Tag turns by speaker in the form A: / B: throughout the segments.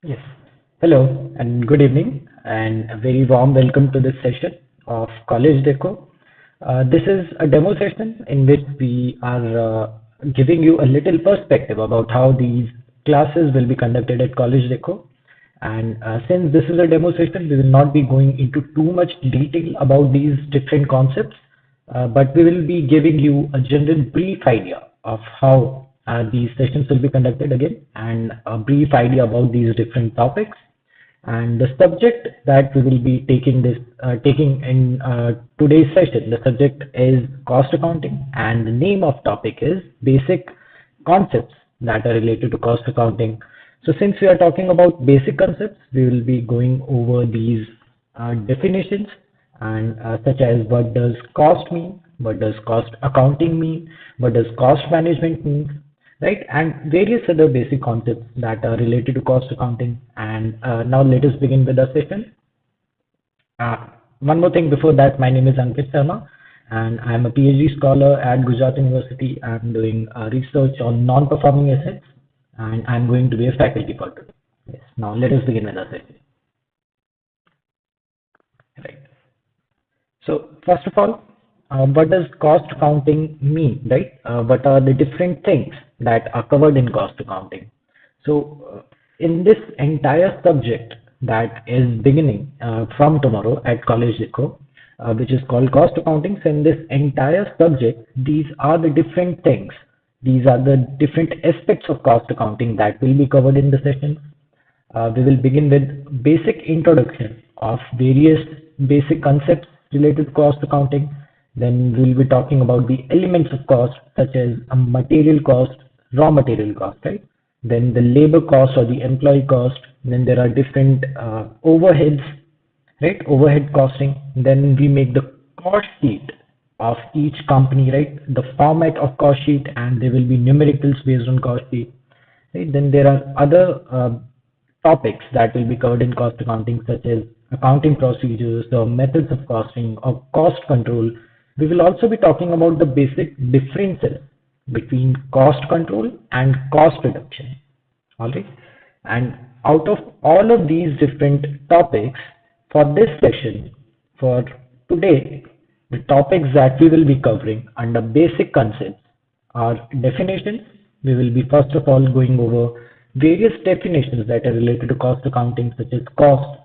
A: Yes. Hello and good evening and a very warm welcome to this session of College Deco. This is a demo session in which we are giving you a little perspective about how these classes will be conducted at College Deco. And since this is a demo session, we will not be going into too much detail about these different concepts, but we will be giving you a general brief idea of how these sessions will be conducted again and a brief idea about these different topics. And the subject that we will be taking in today's session, the subject is cost accounting, and the name of topic is basic concepts that are related to cost accounting. So since we are talking about basic concepts, we will be going over these definitions and such as what does cost mean, what does cost accounting mean, what does cost management mean, right? And various other basic concepts that are related to cost accounting. And now let us begin with the session. One more thing before that, my name is Ankit Sharma, and I'm a PhD scholar at Gujarat University. I'm doing research on non-performing assets, and I'm going to be a faculty for today. Yes. Now let us begin with the session. Right. So first of all, what does cost accounting mean, right? What are the different things that are covered in cost accounting? So in this entire subject that is beginning from tomorrow at College Deco, which is called cost accounting, so in this entire subject, these are the different things. These are the different aspects of cost accounting that will be covered in the session. We will begin with basic introduction of various basic concepts related to cost accounting. Then we'll be talking about the elements of cost, such as a material cost, raw material cost, right? Then the labor cost or the employee cost. Then there are different overheads, right? Overhead costing. Then we make the cost sheet of each company, right? The format of cost sheet, and there will be numericals based on cost sheet. Right? Then there are other topics that will be covered in cost accounting, such as accounting procedures, the methods of costing, or cost control. We will also be talking about the basic differences between cost control and cost reduction. All right. And out of all of these different topics, for this session, for today, the topics that we will be covering under basic concepts are definitions. We will be first of all going over various definitions that are related to cost accounting, such as cost,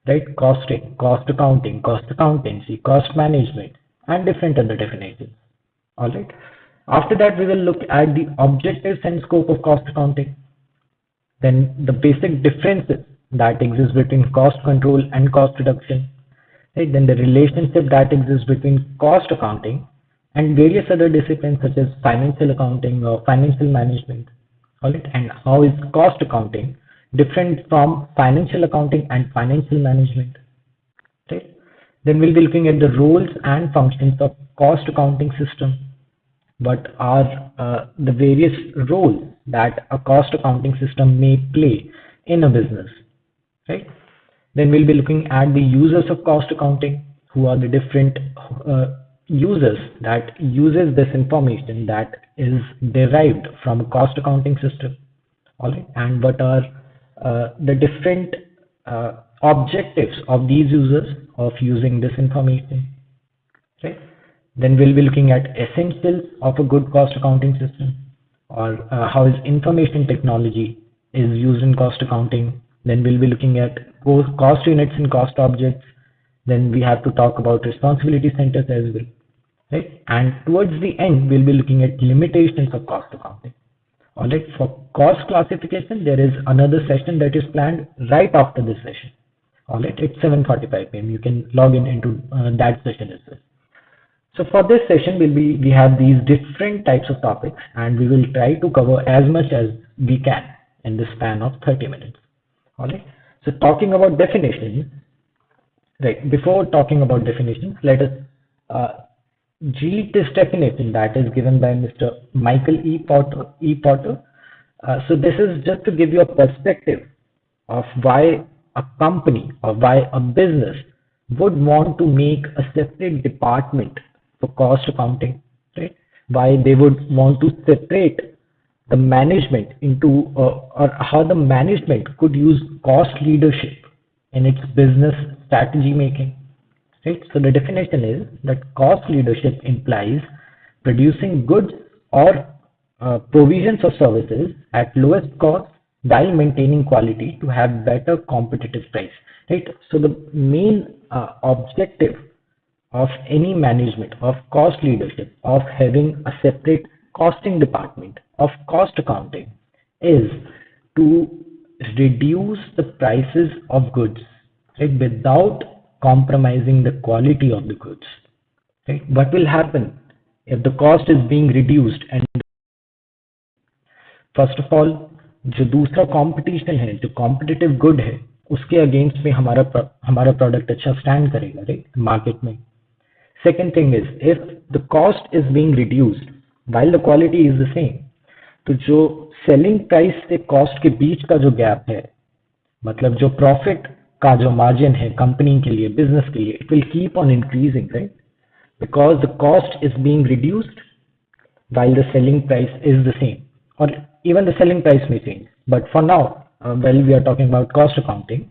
A: right? Costing, cost accounting, cost accountancy, cost management, and different other definitions. All right. After that, we will look at the objectives and scope of cost accounting, then the basic differences that exist between cost control and cost reduction, right? Then the relationship that exists between cost accounting and various other disciplines such as financial accounting or financial management, all right? And how is cost accounting different from financial accounting and financial management, right? Then we'll be looking at the roles and functions of cost accounting system. What are the various roles that a cost accounting system may play in a business, right? Then we'll be looking at the users of cost accounting, who are the different users that uses this information that is derived from a cost accounting system. All right, and what are the different objectives of these users of using this information, right? Then we'll be looking at essentials of a good cost accounting system, or how is information technology is used in cost accounting. Then we'll be looking at both cost units and cost objects. Then we have to talk about responsibility centers as well, right? And towards the end, we'll be looking at limitations of cost accounting. All right, for cost classification, there is another session that is planned right after this session. All right, it's 7:45 p.m. You can log in into that session as well. So for this session, we have these different types of topics, and we will try to cover as much as we can in the span of 30 minutes. All right. So talking about definitions, right? Before talking about definitions, let us uh, read this definition that is given by Mr. Michael E. Porter. So this is just to give you a perspective of why a company or why a business would want to make a separate department for cost accounting, right? Why they would want to separate the management into or how the management could use cost leadership in its business strategy making. Right? So the definition is that cost leadership implies producing goods or provisions or services at lowest cost while maintaining quality to have better competitive price. Right? So the main objective of any management, of cost leadership, of having a separate costing department, of cost accounting, is to reduce the prices of goods, right, without compromising the quality of the goods. Right? What will happen if the cost is being reduced and first of all जो दूसरा competition है, जो competitive good है, उसके against में हमारा product अच्छा stand करेगा राइट मार्केट में. Second thing is if the cost is being reduced while the quality is the same, तो जो सेलिंग प्राइस से कॉस्ट के बीच का जो गैप है, मतलब जो प्रॉफिट का जो मार्जिन है कंपनी के लिए, बिजनेस के लिए, it will keep on increasing right, because the cost is being reduced while the selling price is the same, or even the selling price may change. But for now, while we are talking about cost accounting,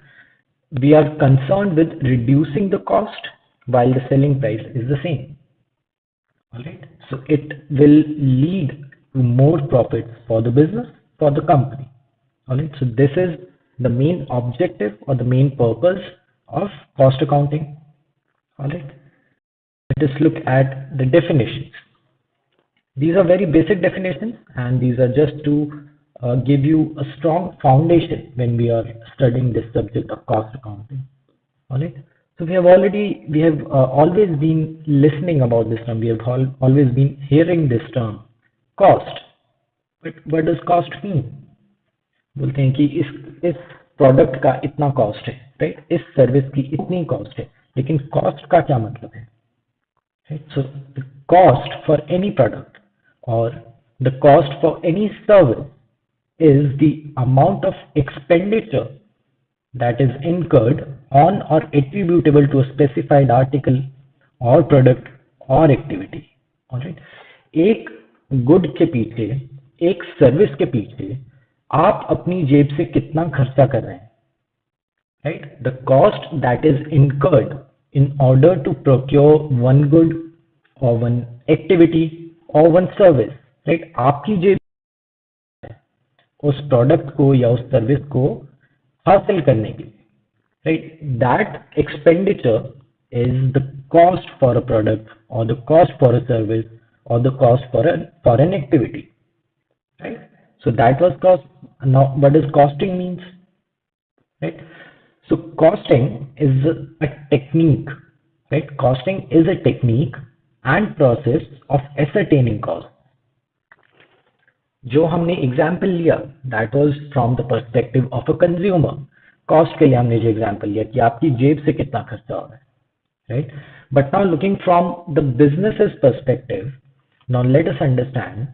A: we are concerned with reducing the cost while the selling price is the same. All right. So it will lead to more profits for the business, for the company. All right. So this is the main objective or the main purpose of cost accounting. All right. Let us look at the definitions. These are very basic definitions, and these are just to give you a strong foundation when we are studying this subject of cost accounting. All right. So we have always been listening about this term. We have always been hearing this term, cost. But what does cost mean? बोलते हैं कि इस product का इतना cost है, right, इस service की इतनी कॉस्ट है, लेकिन कॉस्ट का क्या मतलब है? Right? So the cost for any product or the cost for any service is the amount of expenditure that is incurred on or attributable to a specified article or product or activity. Alright? एक good के पीछे, एक service के पीछे आप अपनी जेब से कितना खर्चा कर रहे हैं, right? The cost that is incurred in order to procure one good or one activity or one service, right? आपकी जेब उस प्रोडक्ट को या उस सर्विस को हासिल करने के लिए, right? That expenditure is the cost for a product or the cost for a service or the cost for an activity, right? So that was cost. Now what does costing means, right? So costing is a technique, right? Costing is a technique and process of ascertaining cost. जो हमने example लिया that was from the perspective of a consumer. Cost के लिए हमने जो example लिया कि आपकी जेब से कितना खर्चा हो रहा है, right. But now looking from the business perspective, now let us understand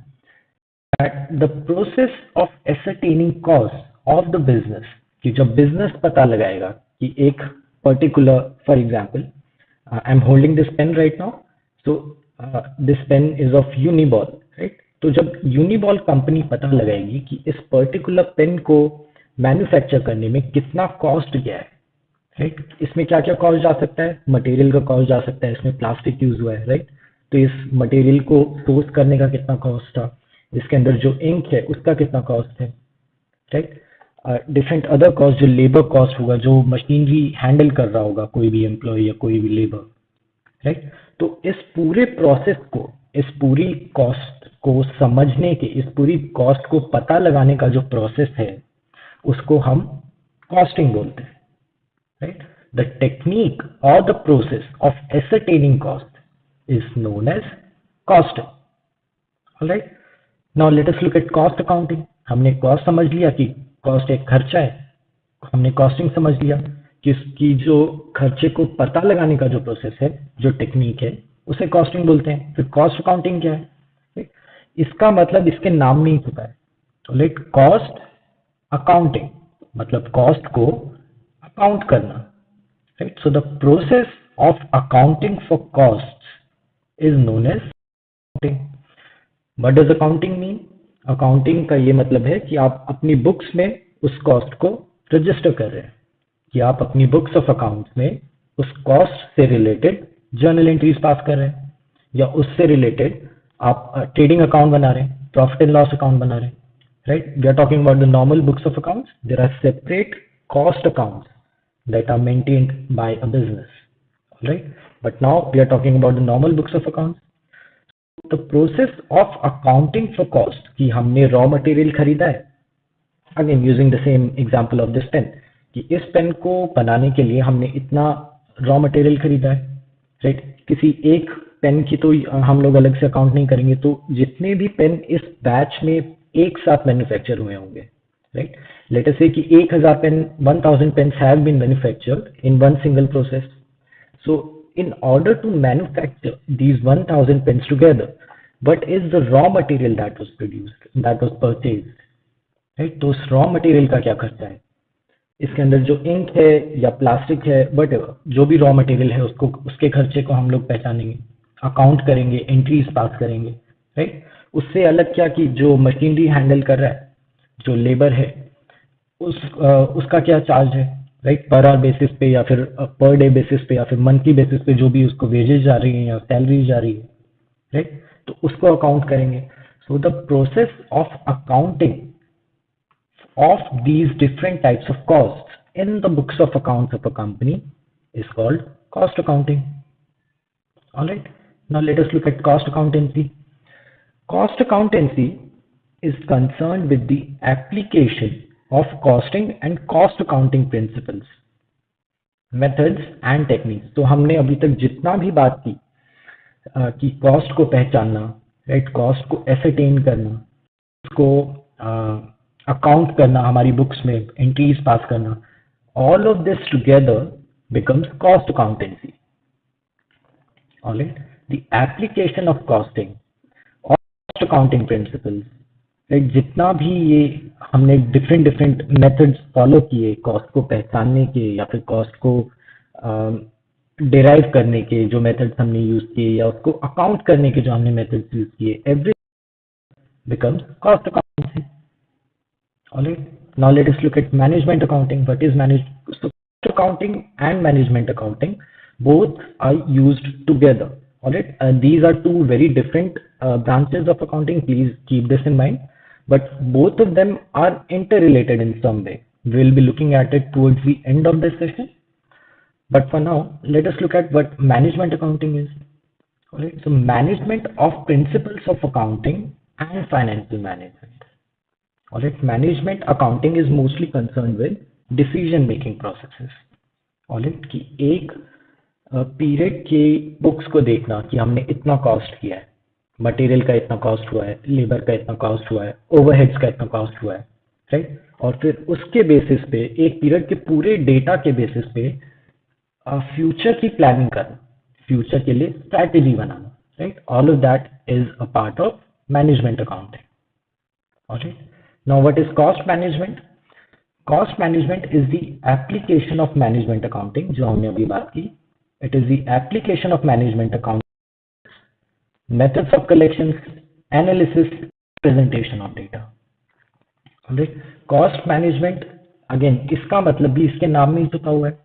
A: that the process of ascertaining cost of the business, कि जब बिजनेस पता लगाएगा कि एक particular, for example I am holding this pen right now, so this pen is of Uniball, right. तो जब Uniball company पता लगाएगी कि इस पर्टिकुलर पेन को मैन्युफैक्चर करने में कितना कॉस्ट गया है, राइट, इसमें क्या क्या कॉस्ट जा सकता है, मटेरियल का कॉस्ट जा सकता है, इसमें प्लास्टिक यूज हुआ है, राइट, तो इस मटेरियल को सोर्स करने का कितना कॉस्ट था, इसके अंदर जो इंक है उसका कितना कॉस्ट है, राइट, डिफरेंट अदर कॉस्ट, जो लेबर कॉस्ट होगा, जो मशीनरी हैंडल कर रहा होगा कोई भी एम्प्लॉय या कोई भी लेबर, राइट. तो इस पूरे प्रोसेस को, इस पूरी कॉस्ट को समझने के, इस पूरी कॉस्ट को पता लगाने का जो प्रोसेस है उसको हम कॉस्टिंग बोलते हैं, राइट. द टेक्निक और the process of ascertaining cost is known as costing. Alright. Now let us look at cost accounting. हमने कॉस्ट समझ लिया कि कॉस्ट एक खर्चा है, हमने कॉस्टिंग समझ लिया कि इसकी जो खर्चे को पता लगाने का जो प्रोसेस है, जो टेक्निक है, उसे कॉस्टिंग बोलते हैं. फिर कॉस्ट अकाउंटिंग क्या है? इसका मतलब इसके नाम में ही छुपा है. तो लेट कॉस्ट अकाउंटिंग मतलब कॉस्ट को अकाउंट करना, right. So the process of accounting for cost is known as accounting. What does accounting mean? Accounting का ये मतलब है कि आप अपनी बुक्स में उस कॉस्ट को रजिस्टर कर रहे हैं, कि आप अपनी बुक्स ऑफ अकाउंट्स में उस कॉस्ट से रिलेटेड जर्नल एंट्रीज पास कर रहे हैं, या उससे रिलेटेड आप ट्रेडिंग अकाउंट बना रहे हैं, प्रॉफिट एंड लॉस अकाउंट बना रहे हैं, right? We are talking about the normal books of accounts. There are separate cost accounts that are maintained by a business, all right? But now we are talking about the normal books of accounts. The process of accounting for cost, कि हमने raw material खरीदा है, again using the same example of this pen, कि इस pen को बनाने के लिए हमने इतना रॉ मटेरियल खरीदा है, राइट? किसी एक पेन की तो हम लोग अलग से अकाउंट नहीं करेंगे, तो जितने भी पेन इस बैच में एक साथ मैन्युफैक्चर हुए होंगे, right? Let us say कि 1000 pens have been manufactured in one single process. So in order to manufacture these 1000 pens together, what is the raw material that was produced, that was purchased, right? तो उस raw material का क्या खर्चा है, इसके अंदर जो इंक है या प्लास्टिक है, वट जो भी रॉ मटेरियल है, उसको उसके खर्चे को हम लोग पहचानेंगे, अकाउंट करेंगे, एंट्रीज पास करेंगे, राइट? उससे अलग क्या कि जो मशीनरी हैंडल कर रहा है, जो लेबर है, उसका क्या चार्ज है, राइट? पर आवर बेसिस पे या फिर पर डे बेसिस पे या फिर मंथली बेसिस पे जो भी उसको वेजेस जा रही है या सैलरी जा रही है, राइट? तो उसको अकाउंट करेंगे. सो the process of accounting of these different types of costs in the books of accounts of a company is called cost accounting. All right. Now let us look at cost accountancy. Cost accountancy is concerned with the application of costing and cost accounting principles, methods and techniques. तो हमने अभी तक जितना भी बात की कि cost को पहचानना, राइट? कॉस्ट को एसरटेन करना, उसको अकाउंट करना, हमारी बुक्स में एंट्रीज पास करना, all of this together becomes cost accountancy. All right. The application of costing or cost accounting principles, right? जितना भी ये हमने डिफरेंट डिफरेंट मेथड्स फॉलो किए कॉस्ट को पहचानने के या फिर कॉस्ट को डिराइव करने के, जो मेथड्स हमने यूज किए या उसको अकाउंट करने के जो हमने मेथड्स यूज किए, every becomes cost accountancy. All right. Now let us look at management accounting. What is management? So cost accounting and management accounting both are used together. All right. These are two very different branches of accounting. Please keep this in mind. But both of them are interrelated in some way. We will be looking at it towards the end of this session. But for now, let us look at what management accounting is. All right. So management of principles of accounting and financial management. All right. Management accounting is mostly concerned with decision making processes. All right. कि एक period के books को देखना कि हमने इतना cost किया है, मटेरियल का इतना कॉस्ट हुआ है, लेबर का इतना कॉस्ट हुआ है, ओवरहेड्स का इतना कॉस्ट हुआ है, राइट? और फिर उसके बेसिस पे, एक पीरियड के पूरे डेटा के बेसिस पे फ्यूचर की प्लानिंग करना, फ्यूचर के लिए strategy banana, right? All of that is a part of management accounting. Alright. Now what is cost management? Cost management is the application of management accounting, जो हमने अभी बात की. It is the application of management accounting, methods of collections, analysis, presentation of data. Alright. Cost management, again इसका मतलब भी इसके नाम में ही छुपा हुआ है.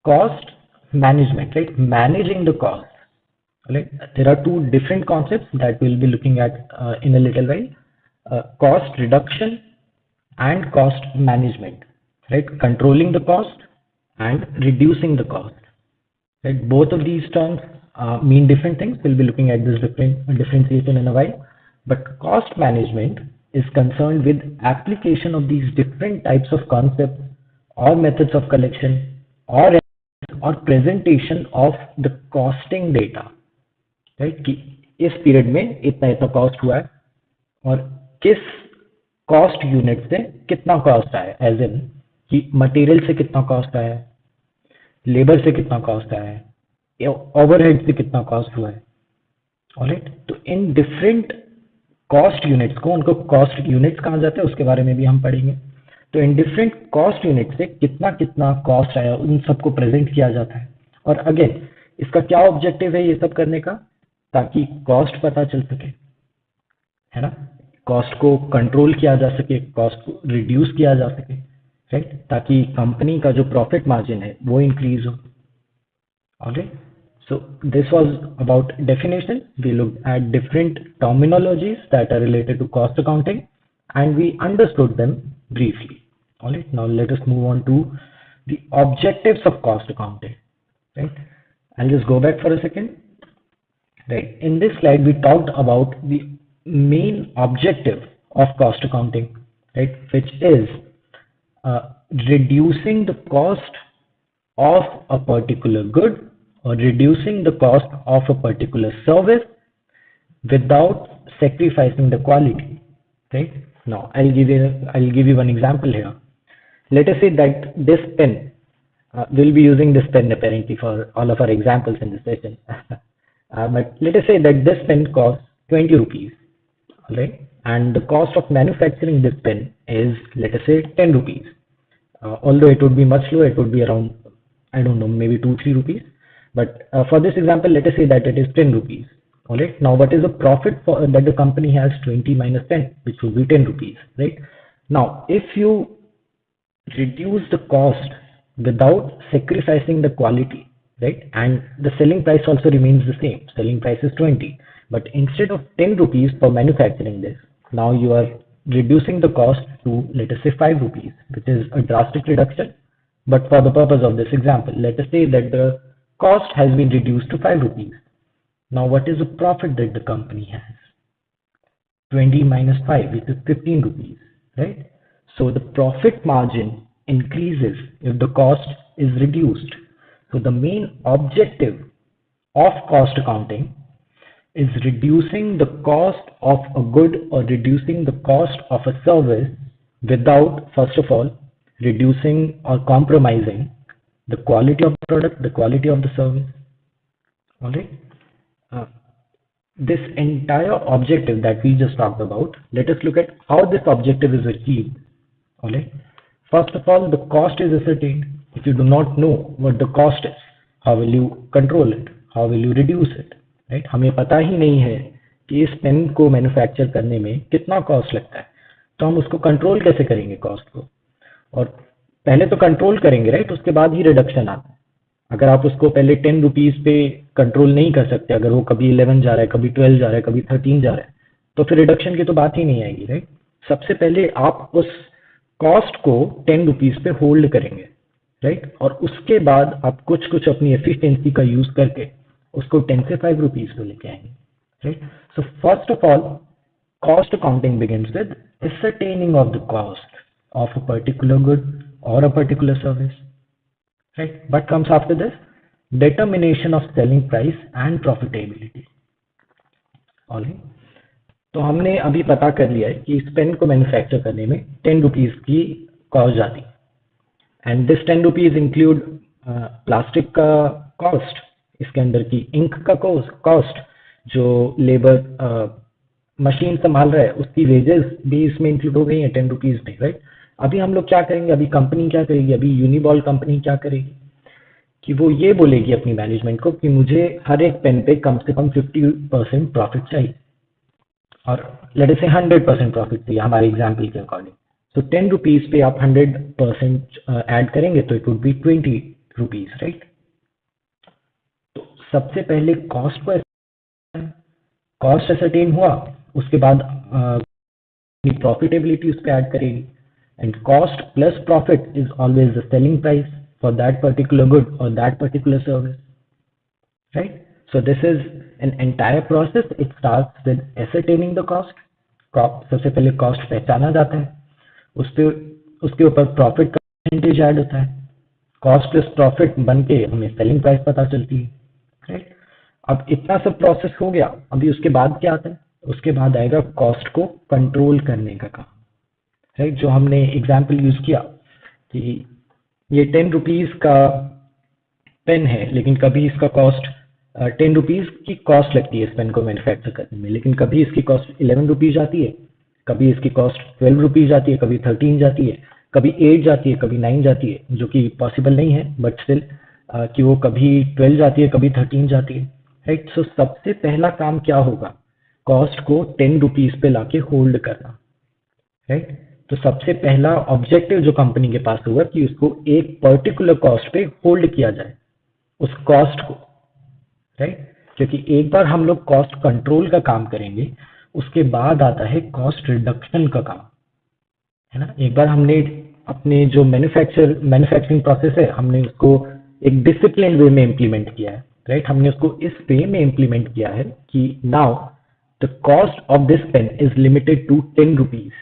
A: Cost management, right? Managing the cost. Alright. There are two different concepts that we'll be looking at in a little while. Cost reduction and cost management, right? Controlling the cost and reducing the cost. Right? Both of these terms mean different things. We'll be looking at this differentiation in a while. But cost management is concerned with application of these different types of concepts or methods of collection or presentation of the costing data. Right? कि इस period में इतना इतना cost हुआ है और किस cost unit से कितना कॉस्ट आया, एज इन कि मटेरियल से कितना कॉस्ट आया है, लेबर से कितना कॉस्ट आया है, ओवरहेड से कितना कॉस्ट हुआ है. ऑलराइट. तो इन डिफरेंट कॉस्ट यूनिट्स को, उनको कॉस्ट यूनिट्स कहा जाता है, उसके बारे में भी हम पढ़ेंगे. तो इन डिफरेंट कॉस्ट यूनिट से कितना कितना कॉस्ट आया, उन सबको प्रेजेंट किया जाता है. और अगेन इसका क्या ऑब्जेक्टिव है ये सब करने का, ताकि कॉस्ट पता चल सके, है ना? कॉस्ट को कंट्रोल किया जा सके, कॉस्ट को रिड्यूस किया जा सके, राइट, ताकि कंपनी का जो प्रॉफिट मार्जिन है वो इंक्रीज हो. Alright, so this was about definition. We looked at different terminologies that are related to cost accounting and we understood them briefly. Alright, now let us move on to the objectives of cost accounting. Right, I'll just go back for a second. Right, in this slide we talked about the main objective of cost accounting, right, which is reducing the cost of a particular good or reducing the cost of a particular service without sacrificing the quality. Right, now I'll give you one example here. Let us say that this pen, we'll be using this pen apparently for all of our examples in this session. But let us say that this pen costs 20 rupees, right? And the cost of manufacturing this pen is, let us say, 10 rupees. Although it would be much lower, it would be around, I don't know, maybe 2-3 rupees. But for this example, let us say that it is 10 rupees. All right. Now, what is the profit that the company has? 20 minus 10, which would be 10 rupees, right? Now, if you reduce the cost without sacrificing the quality, right, and the selling price also remains the same, selling price is 20, but instead of 10 rupees for manufacturing this, now you are reducing the cost to, let us say, 5 rupees, which is a drastic reduction. But for the purpose of this example, let us say that the cost has been reduced to 5 rupees. Now, what is the profit that the company has? 20 minus 5, which is 15 rupees, right? So the profit margin increases if the cost is reduced. So the main objective of cost accounting is reducing the cost of a good or reducing the cost of a service without, first of all, reducing or compromising the quality of the product, the quality of the service. All right. This entire objective that we just talked about, let us look at how this objective is achieved. All right. First of all, the cost is ascertained. If you do not know what the cost is, how will you control it? How will you reduce it? Right? हमें पता ही नहीं है कि इस pen को manufacture करने में कितना कॉस्ट लगता है, तो हम उसको कंट्रोल कैसे करेंगे कॉस्ट को? और पहले तो कंट्रोल करेंगे, राइट, उसके बाद ही रिडक्शन आता है. अगर आप उसको पहले 10 रुपीज पे कंट्रोल नहीं कर सकते, अगर वो कभी 11 जा रहा है, कभी 12 जा रहा है, कभी 13 जा रहा है, तो फिर रिडक्शन की तो बात ही नहीं आएगी, राइट. सबसे पहले आप उस कॉस्ट को 10 रुपीज पे होल्ड करेंगे, राइट, और उसके बाद आप कुछ कुछ अपनी एफिशिएंसी का यूज करके उसको 10 से 5 रुपीज पे लेके आएंगे, right. So first of all, cost accounting begins with ascertaining of the cost of a particular good or a particular service, right? What comes after this? Determination of selling price and profitability. All right. तो हमने अभी पता कर लिया है कि इस pen को मैन्युफैक्चर करने में 10 रुपीज की कॉस्ट जाती है, and this 10 rupees include plastic का कॉस्ट, इसके अंदर की इंक का कॉस्ट, जो लेबर मशीन संभाल रहा है उसकी वेजेस भी इसमें इंक्लूड हो गई है 10 रुपीज में, राइट. अभी हम लोग क्या करेंगे, अभी कंपनी क्या करेगी, अभी यूनिबॉल कंपनी क्या करेगी कि वो ये बोलेगी अपनी मैनेजमेंट को कि मुझे हर एक पेन पे कम से कम 50% प्रॉफिट चाहिए, और लेट अस से 100% प्रॉफिट चाहिए हमारे एग्जाम्पल के अकॉर्डिंग. तो 10 रुपीज पे आप 100% ऐड करेंगे तो it would be 20 rupees, right. तो सबसे पहले कॉस्ट असरटेन हुआ, उसके बाद प्रॉफिटेबिलिटी उस पर ऐड करेगी, and cost plus profit is always the selling price for that particular good और that particular service, right. So this is an entire process. It starts with ascertaining the cost. सबसे पहले cost पहचाना जाता है, उसके ऊपर profit का percentage add होता है, कॉस्ट प्लस प्रॉफिट बन के हमें सेलिंग प्राइस पता चलती है, राइट. अब इतना सब प्रोसेस हो गया, अभी उसके बाद क्या आता है, उसके बाद आएगा कॉस्ट को कंट्रोल करने का काम, राइट. जो हमने एग्जाम्पल यूज किया कि ये 10 रुपीज का पेन है, लेकिन कभी इसका कॉस्ट 10 रुपीज की कॉस्ट लगती है इस पेन को मैन्युफैक्चर करने में, लेकिन कभी इसकी कॉस्ट 11 रुपीज आती है, कभी इसकी कॉस्ट 12 रुपीज आती है, कभी 13 जाती है, कभी 8 जाती है, कभी 9 जाती है, जो कि पॉसिबल नहीं है, बट स्टिल कि वो कभी 12 जाती है, कभी 13 जाती है, राइट. सो सबसे पहला काम क्या होगा कॉस्ट को 10 रुपीज पे लाके होल्ड करना, राइट। तो सबसे पहला ऑब्जेक्टिव जो कंपनी के पास होगा कि उसको एक पर्टिकुलर कॉस्ट पे होल्ड किया जाए उस कॉस्ट को, राइट। क्योंकि एक बार हम लोग कॉस्ट कंट्रोल का काम करेंगे, उसके बाद आता है कॉस्ट रिडक्शन का काम, है ना। एक बार हमने अपने जो मैन्युफैक्चरिंग प्रोसेस है, हमने उसको एक डिसिप्लिन वे में इम्प्लीमेंट किया है, राइट। हमने उसको इस वे में इम्प्लीमेंट किया है कि now the cost of this pen is limited to 10 rupees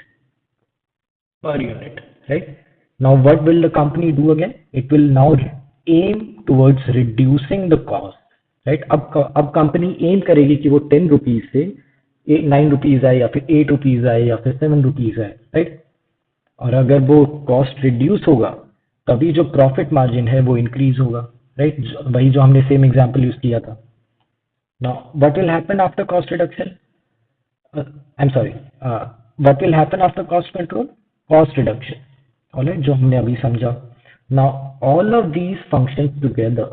A: per unit, right? Now, what will the company do again? It will now aim towards reducing the cost, right? अब company M करेगी कि वो 10 rupees से 9 rupees आए, या फिर 8 rupees आए, या फिर 7 रुपीज आए, राइट। और अगर वो कॉस्ट रिड्यूस होगा, तभी जो प्रॉफिट मार्जिन है वो इंक्रीज होगा, राइट। वही जो हमने सेम एग्जांपल यूज किया था। Now what will happen after cost reduction? I am sorry, what will happen after cost control? Cost reduction, alright, जो हमने अभी समझा। Now all of these functions together,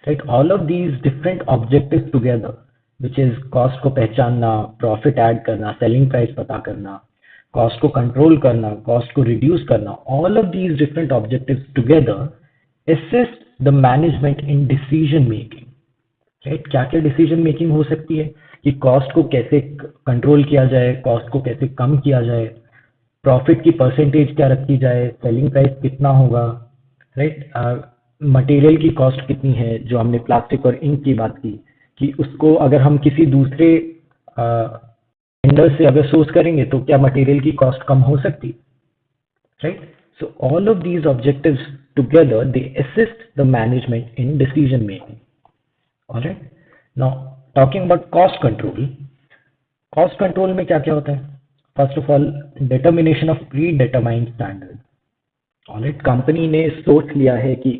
A: right, all of these different objectives together, which is cost को पहचानना, profit add करना, selling price पता करना, cost को कंट्रोल करना, कॉस्ट को रिड्यूस करना, all of these different objectives together assist the management in decision making, right. क्या क्या डिसीजन मेकिंग हो सकती है कि कॉस्ट को कैसे कंट्रोल किया जाए, कॉस्ट को कैसे कम किया जाए, प्रॉफिट की परसेंटेज क्या रखी जाए, सेलिंग प्राइस कितना होगा, राइट। मटेरियल की कॉस्ट कितनी है, जो हमने प्लास्टिक और इंक की बात की, कि उसको अगर हम किसी दूसरे वेंडर से अगर सोर्स करेंगे तो क्या मटेरियल की कॉस्ट कम हो सकती, right. So all of these objectives together they assist the management in decision making, alright. Now talking about cost control, cost control में क्या क्या होता है? First of all, determination of pre determined standard, alright. Company ने सोच लिया है कि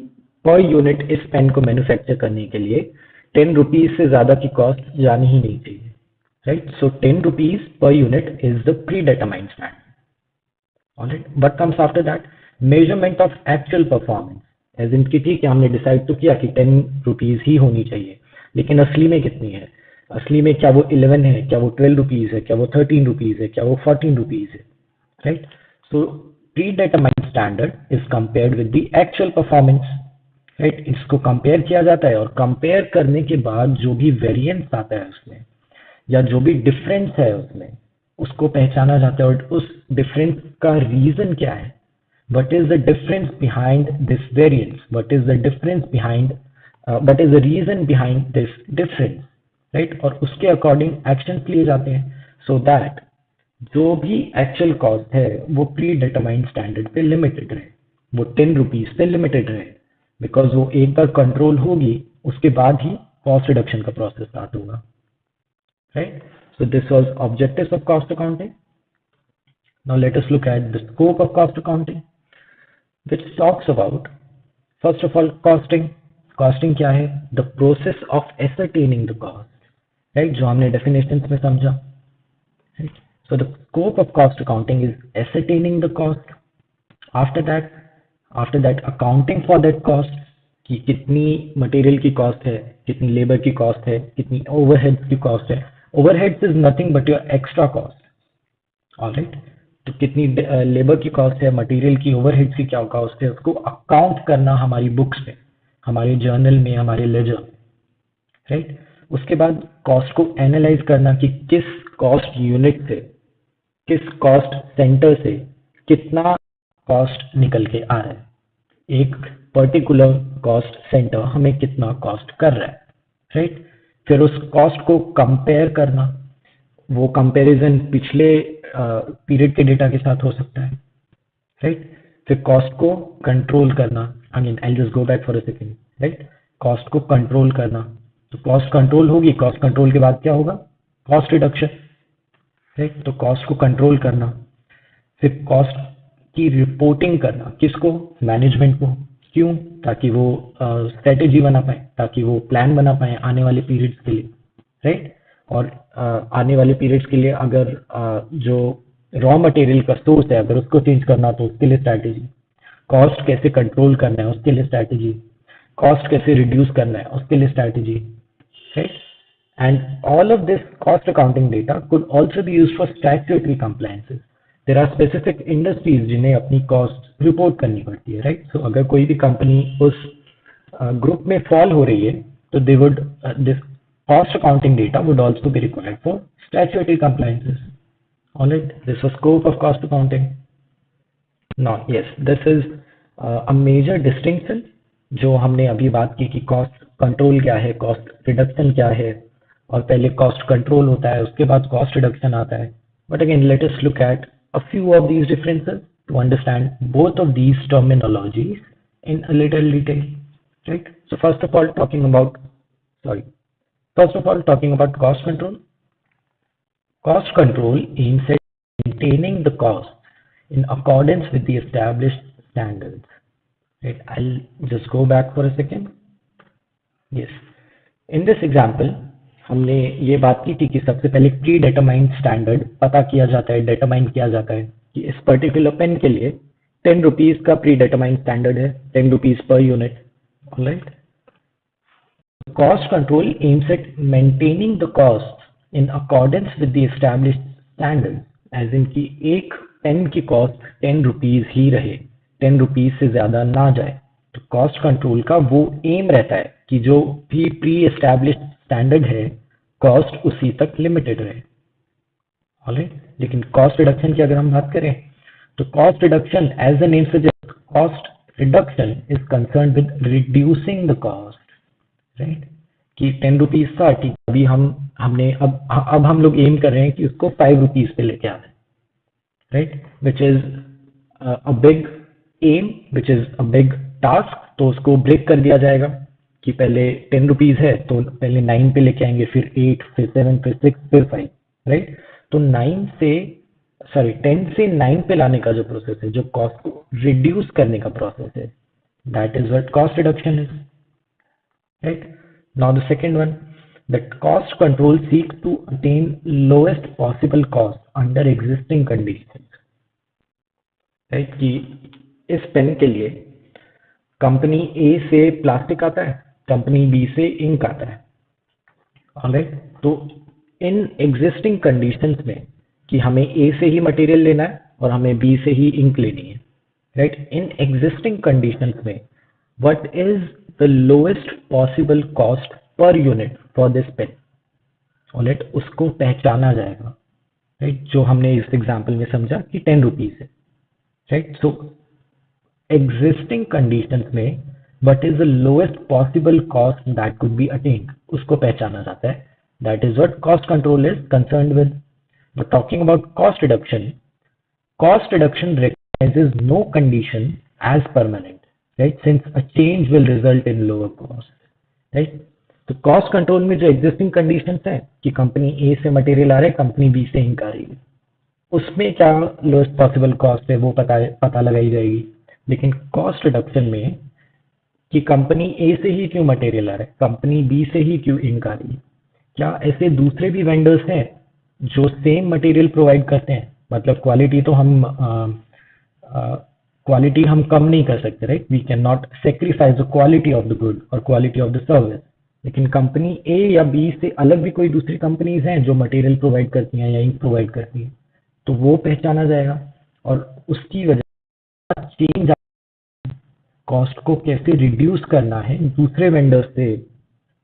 A: पर यूनिट इस पेन को मैन्युफैक्चर करने के लिए 10 रुपीज से ज्यादा की कॉस्ट जानी ही नहीं चाहिए, right. So 10 rupees per unit is the predetermined standard. All right. What comes after that? Measurement of actual performance. As in कि ठीक है, हमने डिसाइड तो किया कि 10 rupees ही होनी चाहिए, लेकिन असली में कितनी है? असली में क्या वो 11 है, क्या वो 12 rupees है, क्या वो 13 rupees है, क्या वो 14 rupees है, right. So predetermined standard is compared with the actual performance, right. इसको कंपेयर किया जाता है, और कंपेयर करने के बाद जो भी वेरिएंस आता है उसमें, या जो भी डिफरेंस है उसमें, उसको पहचाना जाता है। और उस डिफरेंस का रीजन क्या है? What is the difference behind this variance? What is the difference behind what is the reason behind this difference, right. और उसके अकॉर्डिंग एक्शन लिए जाते हैं, सो दैट जो भी एक्चुअल कॉस्ट है वो प्री डिटरमाइंड स्टैंडर्ड पे लिमिटेड रहे, वो 10 रुपीज पे लिमिटेड रहे, बिकॉज वो एक बार कंट्रोल होगी, उसके बाद ही कॉस्ट रिडक्शन का प्रोसेस स्टार्ट होगा, right? So this was objectives of cost accounting. Now let us look at the scope of cost accounting, which talks about, first of all, costing. Costing क्या है? The process of ascertaining the cost, right? जो हमने definitions में समझा, right? So the scope of cost accounting is ascertaining the cost. After that, accounting for that cost, कि कितनी material की cost है, कितनी लेबर की कॉस्ट है, कितनी ओवरहेड्स की कॉस्ट है। Overheads is nothing but your extra cost, alright. तो कितनी लेबर की कॉस्ट है, मटेरियल की, ओवरहेड्स की क्या कॉस्ट है, उसको अकाउंट करना हमारी बुक्स में, हमारे जर्नल में, हमारे लेजर, राइट। उसके बाद कॉस्ट को एनालाइज करना कि किस कॉस्ट यूनिट से, किस कॉस्ट सेंटर से कितना कॉस्ट निकल के आ रहा है, एक पर्टिकुलर कॉस्ट सेंटर हमें कितना कॉस्ट कर रहा है, राइट। फिर उस कॉस्ट को कंपेयर करना, वो कंपैरिजन पिछले पीरियड के डेटा के साथ हो सकता है, राइट। फिर कॉस्ट को कंट्रोल करना, again I just go back for a second, right. Cost को कंट्रोल करना, तो कॉस्ट कंट्रोल होगी, कॉस्ट कंट्रोल के बाद क्या होगा? Cost reduction, right. तो कॉस्ट को कंट्रोल करना, फिर कॉस्ट की रिपोर्टिंग करना, किसको? मैनेजमेंट को। क्यों? ताकि वो स्ट्रेटेजी बना पाए, ताकि वो प्लान बना पाए आने वाले पीरियड्स के लिए, राइट। और आने वाले पीरियड्स के लिए अगर जो रॉ मटेरियल का सोर्स है अगर उसको चेंज करना तो उसके लिए स्ट्रैटेजी, कॉस्ट कैसे कंट्रोल करना है उसके लिए स्ट्रैटेजी, कॉस्ट कैसे रिड्यूस करना है उसके लिए strategy, right. And all of this cost accounting data could also be used for statutory compliances. There are specific industries जिन्हें अपनी cost report करनी पड़ती है, right? So अगर कोई भी company उस group में fall हो रही है, तो they would this cost accounting data would also be required for statutory compliances. All right, this is scope of cost accounting. Now, yes, this is a major distinction जो हमने अभी बात की कि कॉस्ट कंट्रोल क्या है, कॉस्ट रिडक्शन क्या है, और पहले कॉस्ट कंट्रोल होता है, उसके बाद कॉस्ट रिडक्शन आता है. But again let us look at a few of these differences to understand both of these terminologies in a little detail, right? So first of all, talking about cost control. Cost control aims at maintaining the cost in accordance with the established standards. Right, I'll just go back for a second. Yes. In this example, हमने ये बात की थी कि सबसे पहले pre determined standard पता किया जाता है, डिटरमाइन किया जाता है कि इस पर्टिकुलर पेन के लिए 10 रुपीज का प्री डिटरमाइंड स्टैंडर्ड है, 10 rupees per unit. Alright. Cost control aims at maintaining the costs in accordance with the established standards, as in कि एक पेन की कॉस्ट 10 रुपीज ही रहे, 10 रुपीज से ज्यादा ना जाए. तो कॉस्ट कंट्रोल का वो एम रहता है कि जो भी प्री एस्टैब्लिश्ड स्टैंडर्ड है, कॉस्ट उसी तक लिमिटेड रहे. ऑलराइट. लेकिन कॉस्ट रिडक्शन की अगर हम बात करें, तो cost reduction as the name suggest, cost reduction is concern with reducing the cost. Right, कि 10 रुपीज था, ठीक, अभी हमने अब हम लोग एम कर रहे हैं कि उसको 5 रुपीज पे लेके आना है. Right, which is a big M, which is a big task. तो उसको ब्रेक कर दिया जाएगा कि पहले 10 रुपीज है तो पहले 9 पे लेके आएंगे, फिर 8, फिर 7, फिर 6, फिर 5. राइट, तो 10 से 9 पे लाने का जो प्रोसेस है, जो कॉस्ट को रिड्यूस करने का प्रोसेस है, that is what cost reduction is. Right. Now the second one, that cost control seeks to attain lowest possible cost under existing conditions. Right, कि इस पेन के लिए कंपनी ए से प्लास्टिक आता है, कंपनी बी से इंक आता है. ऑलराइट. तो इन एग्जिस्टिंग कंडीशंस में कि हमें ए से ही मटेरियल लेना है और हमें बी से ही इंक लेनी है. राइट, इन एग्जिस्टिंग कंडीशंस में what is the lowest possible cost per unit for this pen. Alright, उसको पहचाना जाएगा. राइट, जो हमने इस एग्जांपल में समझा कि 10 रुपीज है. राइट, सो एग्जिस्टिंग कंडीशंस में what is the lowest possible cost that could be attained, उसको पहचाना जाता है. That is what cost control is concerned with. But talking about cost reduction recognizes no condition as permanent. Right, since a change will result in lower cost. Right, तो cost control में जो existing conditions है कि company ए से material आ रहा है, company B से ink आ रही है, उसमें क्या लोएस्ट पॉसिबल कॉस्ट है वो पता लगाई जाएगी. लेकिन कॉस्ट रिडक्शन में कि कंपनी ए से ही क्यों मटेरियल आ रहा है, कंपनी बी से ही क्यों इंक आ रही है, क्या ऐसे दूसरे भी वेंडर्स हैं जो सेम मटेरियल प्रोवाइड करते हैं. मतलब क्वालिटी हम कम नहीं कर सकते. Right, we can not sacrifice the quality of the good और क्वालिटी ऑफ द सर्विस. लेकिन कंपनी ए या बी से अलग भी कोई दूसरी कंपनीज हैं जो मटेरियल प्रोवाइड करती हैं या इंक प्रोवाइड करती हैं, तो वो पहचाना जाएगा. और उसकी वजह चेंज, कॉस्ट को कैसे रिड्यूस करना है दूसरे वेंडर से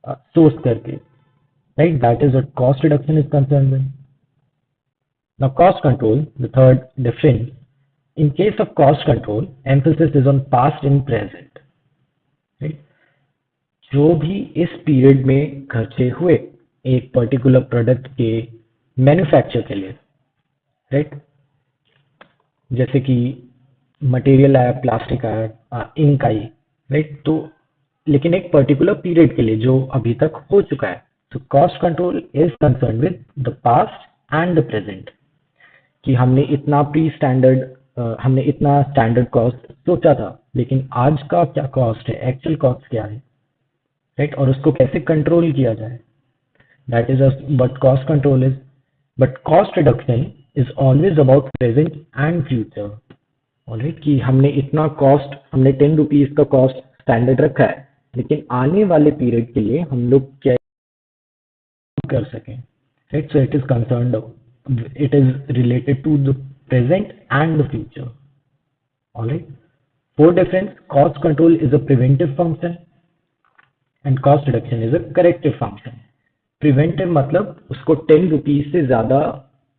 A: सोर्स करके. Right, that is what cost reduction is concern with. Now cost control, the third difference. In case of cost control, emphasis is on past and present. Right? जो भी इस पीरियड में खर्चे हुए एक पर्टिकुलर प्रोडक्ट के manufacture के लिए. राइट, जैसे कि मटेरियल आया, प्लास्टिक आया, इंक आई. राइट, तो लेकिन एक पर्टिकुलर पीरियड के लिए जो अभी तक हो चुका है. तो cost control is concern with the past and the present, कि हमने इतना स्टैंडर्ड कॉस्ट सोचा था, लेकिन आज का क्या कॉस्ट है, एक्चुअल कॉस्ट क्या है. राइट, और उसको कैसे कंट्रोल किया जाए. That is what cost control is. But cost reduction is always about present and future. Alright, कि हमने 10 रुपीज का कॉस्ट स्टैंडर्ड रखा है, लेकिन आने वाले पीरियड के लिए हम लोग क्या कर सकें, right? So it is related to the present and the future. All right. For difference, cost control is a preventive function and cost reduction is a corrective function. Preventive मतलब उसको 10 रुपीज से ज्यादा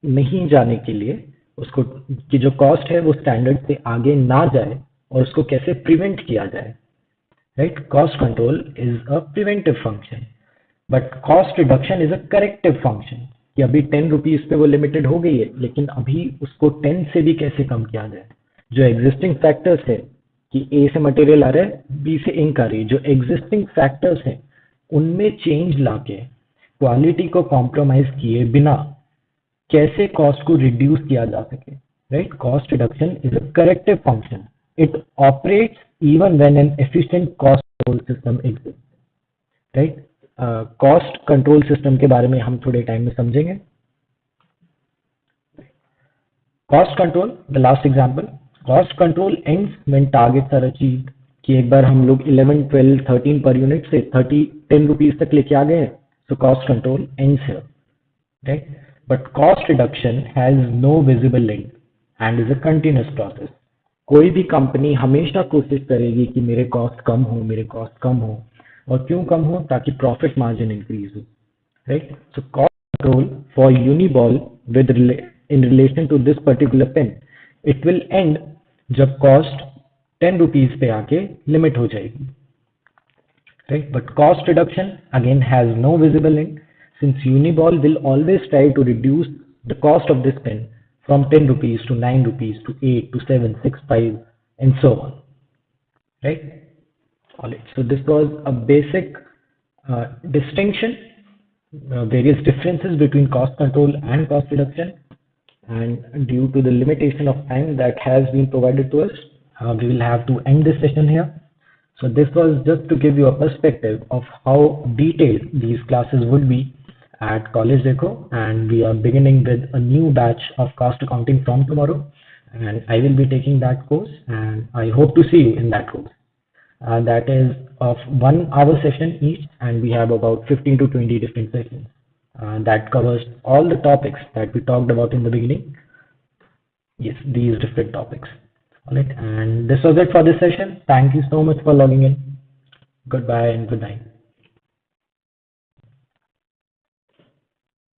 A: नहीं जाने के लिए, उसको की जो कॉस्ट है वो स्टैंडर्ड से आगे ना जाए और उसको कैसे प्रिवेंट किया जाए, right? Cost control is a preventive function, but cost reduction is a corrective function, कि अभी 10 रुपीज पे वो लिमिटेड हो गई है, लेकिन अभी उसको 10 से भी कैसे कम किया जाए। जो एग्जिस्टिंग फैक्टर्स है कि ए से मटेरियल आ रहा है, बी से इंक आ रही है, जो एग्जिस्टिंग फैक्टर्स हैं उनमें चेंज लाके क्वालिटी को कॉम्प्रोमाइज किए बिना कैसे कॉस्ट को रिड्यूस किया जा सके, right? Cost reduction is a corrective function, it operates even when an efficient cost control system exist, right? Cost control system के बारे में हम थोड़े टाइम में समझेंगे। Cost control, the last example, cost control ends when targets are achieved, कि एक बार हम लोग 11, 12, 13 पर यूनिट से 10 रुपीज तक लेके आ गए, so cost control ends here, right? But cost reduction has no visible end and is a continuous process. कोई भी कंपनी हमेशा कोशिश करेगी कि मेरे कॉस्ट कम हो, मेरे कॉस्ट कम हो, और क्यों कम हो? ताकि प्रॉफिट मार्जिन इंक्रीज हो, right? So cost control for Uniball with in relation to this particular pen, it will end जब कॉस्ट 10 रुपीज पे आके लिमिट हो जाएगी, right? But cost reduction again has no visible end, since Uniball will always try to reduce the cost of this pen from 10 rupees to 9 rupees to 8 to 7, 6, 5 and so on, right? All right. So this was a basic distinction, various differences between cost control and cost reduction. And due to the limitation of time that has been provided to us, we will have to end this session here. So this was just to give you a perspective of how detailed these classes would be at College Deco, and we are beginning with a new batch of cost accounting from tomorrow, and I will be taking that course, and I hope to see you in that course. That is of 1 hour session each, and we have about 15 to 20 different sessions. That covers all the topics that we talked about in the beginning. Yes, these different topics. All right, and this was it for this session. Thank you so much for logging in. Goodbye and good night.